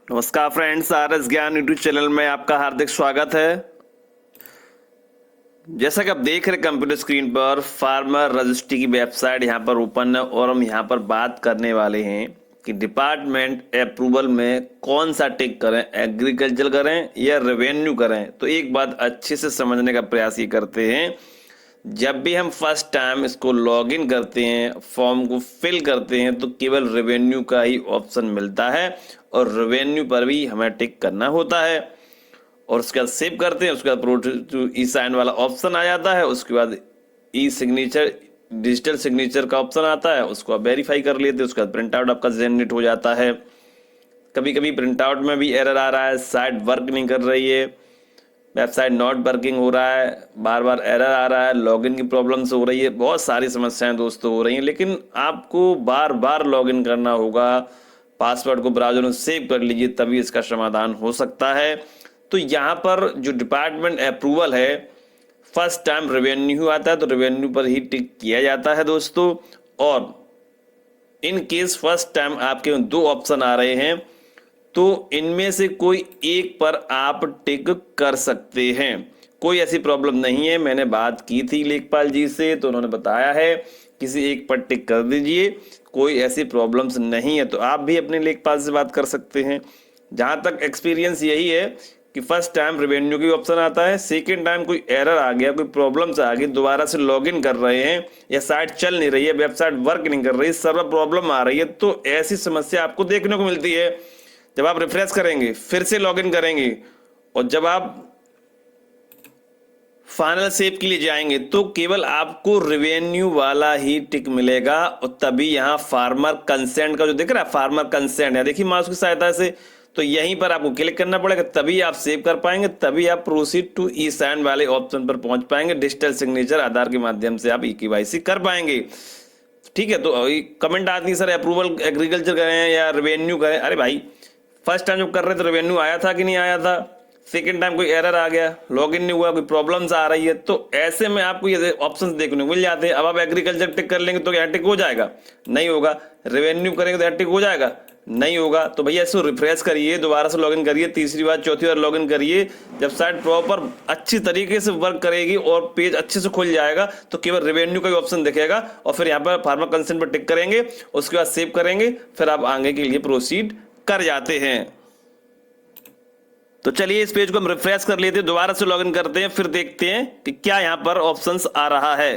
नमस्कार friends, RS ज्ञान YouTube channel में आपका हार्दिक स्वागत है। जैसा कि आप देख रहे कंप्यूटर स्क्रीन पर फार्मर रजिस्ट्री की वेबसाइट यहाँ पर ओपन है और हम यहाँ पर बात करने वाले हैं कि डिपार्टमेंट अप्रूवल में कौन सा टिक करें, एग्रीकल्चर करें या रेवेन्यू करें। तो एक बात अच्छे से समझने का प्रयास ये करते हैं। जब भी हम फर्स्ट टाइम इसको लॉगिन करते हैं, फॉर्म को फिल करते हैं, तो केवल रेवेन्यू का ही ऑप्शन मिलता है और रेवेन्यू पर भी हमें टिक करना होता है। और उसके बाद सेव करते हैं, उसके बाद प्रोटू ई साइन वाला ऑप्शन आ जाता है। उसके बाद ई सिग्नेचर, डिजिटल सिग्नेचर का ऑप्शन आता है, उसको आप वेरीफाई कर लेते हैं। उसके बाद प्रिंट आउट आपका जनरेट हो जाता है। कभी कभी प्रिंट आउट में भी एरर आ रहा है, साइट वर्क नहीं कर रही है, वेबसाइट नॉट वर्किंग हो रहा है, बार बार एरर आ रहा है, लॉगिन की प्रॉब्लम्स हो रही है, बहुत सारी समस्याएं दोस्तों हो रही हैं। लेकिन आपको बार बार लॉगिन करना होगा, पासवर्ड को ब्राउज़र में सेव कर लीजिए, तभी इसका समाधान हो सकता है। तो यहाँ पर जो डिपार्टमेंट अप्रूवल है, फर्स्ट टाइम रेवेन्यू आता है तो रेवेन्यू पर ही टिक किया जाता है दोस्तों। और इन केस फर्स्ट टाइम आपके दो ऑप्शन आ रहे हैं तो इनमें से कोई एक पर आप टिक कर सकते हैं, कोई ऐसी प्रॉब्लम नहीं है। मैंने बात की थी लेखपाल जी से तो उन्होंने बताया है किसी एक पर टिक कर दीजिए, कोई ऐसी प्रॉब्लम्स नहीं है। तो आप भी अपने लेखपाल से बात कर सकते हैं। जहां तक एक्सपीरियंस यही है कि फर्स्ट टाइम रेवेन्यू की ऑप्शन आता है, सेकेंड टाइम कोई एरर आ गया, कोई प्रॉब्लम्स आ गई, दोबारा से लॉगिन कर रहे हैं या साइट चल नहीं रही है, वेबसाइट वर्क नहीं कर रही है, सर्वर प्रॉब्लम आ रही है, तो ऐसी समस्या आपको देखने को मिलती है। जब आप रिफ्रेश करेंगे, फिर से लॉगिन करेंगे और जब आप फाइनल सेव के लिए जाएंगे तो केवल आपको रेवेन्यू वाला ही टिक मिलेगा। और तभी यहाँ फार्मर कंसेंट का जो दिख रहा है, फार्मर कंसेंट है, देखिए माउस की सहायता से, तो यहीं पर आपको क्लिक करना पड़ेगा, तभी आप सेव कर पाएंगे, तभी आप प्रोसीड टू ई साइन वाले ऑप्शन पर पहुंच पाएंगे। डिजिटल सिग्नेचर आधार के माध्यम से आप KYC कर पाएंगे। ठीक है, तो कमेंट आती है सर अप्रूवल एग्रीकल्चर करें या रेवेन्यू करें। अरे भाई, फर्स्ट टाइम जब कर रहे थे रेवेन्यू आया था कि नहीं आया था, सेकेंड टाइम कोई एरर आ गया, लॉगिन नहीं हुआ, कोई प्रॉब्लम्स आ रही है, तो ऐसे में आपको ये ऑप्शंस देखने को मिल जाते हैं। अब आप एग्रीकल्चर टिक कर लेंगे तो क्या टिक हो जाएगा? नहीं होगा। रेवेन्यू करेंगे तो टिक हो जाएगा? नहीं होगा। तो भैया इसको रिफ्रेश करिए, दोबारा से लॉगिन करिए, तीसरी बार चौथी बार लॉगिन करिए। जब साइट प्रॉपर अच्छी तरीके से वर्क करेगी और पेज अच्छे से खुल जाएगा तो केवल रेवेन्यू का ही ऑप्शन दिखेगा और फिर यहाँ पर फार्मर कंसेंट पर टिक करेंगे, उसके बाद सेव करेंगे, फिर आप आगे के लिए प्रोसीड कर जाते हैं। तो चलिए इस पेज को हम रिफ्रेश कर लेते हैं, दोबारा से लॉगिन करते हैं, फिर देखते हैं कि क्या यहां पर ऑप्शंस आ रहा है।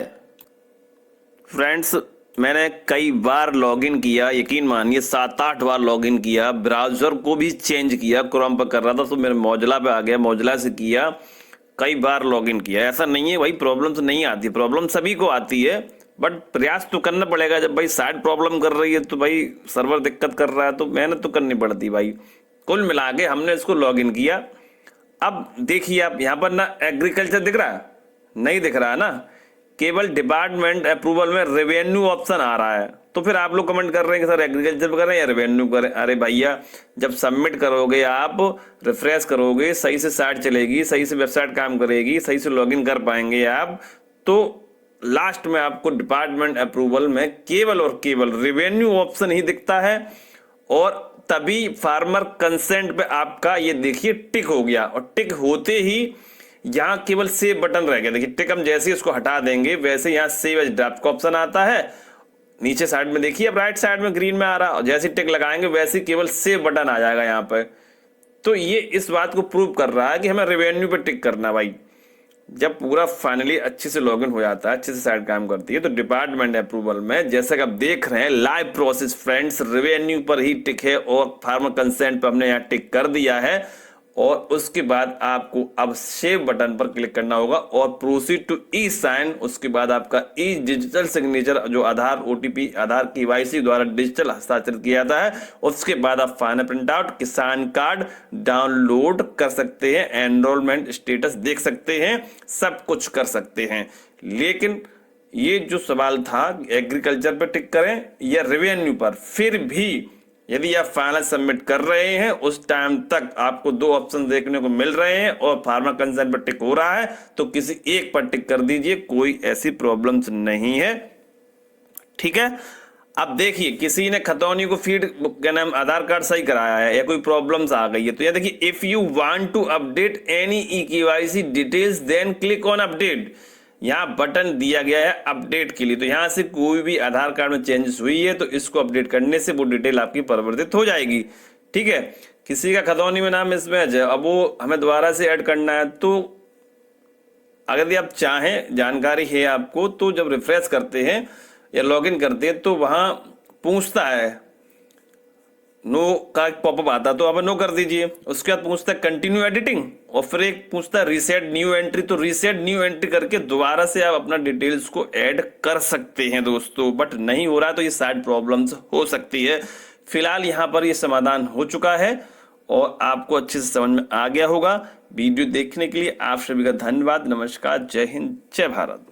फ्रेंड्स, मैंने कई बार लॉगिन किया, यकीन मानिए 7-8 बार लॉगिन किया, ब्राउजर को भी चेंज किया, क्रोम पर कर रहा था तो मेरे मोजिला पे आ गया, मोजिला से किया, कई बार लॉगिन किया। ऐसा नहीं है भाई प्रॉब्लम्स नहीं आती, प्रॉब्लम सभी को आती है, बट प्रयास तो करना पड़ेगा। जब भाई साइट प्रॉब्लम कर रही है तो भाई सर्वर दिक्कत कर रहा है तो मेहनत तो करनी पड़ती भाई। कुल मिला के हमने इसको लॉगिन किया। अब देखिए आप यहाँ पर ना एग्रीकल्चर दिख रहा है, नहीं दिख रहा है ना, केवल डिपार्टमेंट अप्रूवल में रेवेन्यू ऑप्शन आ रहा है। तो फिर आप लोग कमेंट कर रहे हैं कि सर एग्रीकल्चर करें या रेवेन्यू करें। अरे भैया, जब सबमिट करोगे, आप रिफ्रेश करोगे, सही से साइट चलेगी, सही से वेबसाइट काम करेगी, सही से लॉगिन कर पाएंगे आप, तो लास्ट में आपको डिपार्टमेंट अप्रूवल में केवल और केवल रेवेन्यू ऑप्शन ही दिखता है। और तभी फार्मर कंसेंट पे आपका ये देखिए टिक हो गया, और टिक होते ही यहां केवल सेव बटन रह गया। देखिए टिक हम जैसे ही इसको हटा देंगे वैसे यहां सेव एज ड्राफ्ट का ऑप्शन आता है, नीचे साइड में देखिए, अब राइट साइड में ग्रीन में आ रहा है, और जैसे टिक लगाएंगे वैसे केवल सेव बटन आ जाएगा यहाँ पे। तो ये इस बात को प्रूव कर रहा है कि हमें रेवेन्यू पे टिक करना भाई। जब पूरा फाइनली अच्छे से लॉगिन हो जाता है, अच्छे से साइट काम करती है, तो डिपार्टमेंट अप्रूवल में जैसा कि आप देख रहे हैं लाइव प्रोसेस फ्रेंड्स, रेवेन्यू पर ही टिक है और फार्मर कंसेंट पर हमने यहाँ टिक कर दिया है। और उसके बाद आपको अब सेव बटन पर क्लिक करना होगा और प्रोसीड टू ई साइन। उसके बाद आपका ई डिजिटल सिग्नेचर जो आधार OTP आधार KYC द्वारा डिजिटल हस्ताक्षरित किया जाता है, उसके बाद आप फाइनल प्रिंट आउट किसान कार्ड डाउनलोड कर सकते हैं, एनरोलमेंट स्टेटस देख सकते हैं, सब कुछ कर सकते हैं। लेकिन ये जो सवाल था एग्रीकल्चर पर टिक करें या रेवेन्यू पर, फिर भी यदि आप फाइनल सबमिट कर रहे हैं उस टाइम तक आपको दो ऑप्शन देखने को मिल रहे हैं और फार्मर कंसेंट पर टिक हो रहा है, तो किसी एक पर टिक कर दीजिए, कोई ऐसी प्रॉब्लम्स नहीं है। ठीक है, अब देखिए किसी ने खतौनी को फीड क्या नाम आधार कार्ड सही कराया है या कोई प्रॉब्लम्स आ गई है, तो ये देखिए if you want to update any e KYC details then click on update. यहाँ बटन दिया गया है अपडेट के लिए, तो यहाँ से कोई भी आधार कार्ड में चेंजेस हुई है तो इसको अपडेट करने से वो डिटेल आपकी परिवर्तित हो जाएगी। ठीक है, किसी का खतौनी में नाम मिसमैच है, अब वो हमें दोबारा से ऐड करना है, तो अगर आप चाहें जानकारी है आपको, तो जब रिफ्रेश करते हैं या लॉगिन करते हैं तो वहां पूछता है, नो का पॉपअप आता है तो आप नो कर दीजिए। उसके बाद पूछता है कंटिन्यू एडिटिंग, और फिर एक पूछता है रीसेट न्यू एंट्री, तो रीसेट न्यू एंट्री करके दोबारा से आप अपना डिटेल्स को ऐड कर सकते हैं दोस्तों। बट नहीं हो रहा है तो ये साइड प्रॉब्लम्स हो सकती है। फिलहाल यहाँ पर ये समाधान हो चुका है और आपको अच्छे से समझ में आ गया होगा। वीडियो देखने के लिए आप सभी का धन्यवाद। नमस्कार, जय हिंद, जय भारत।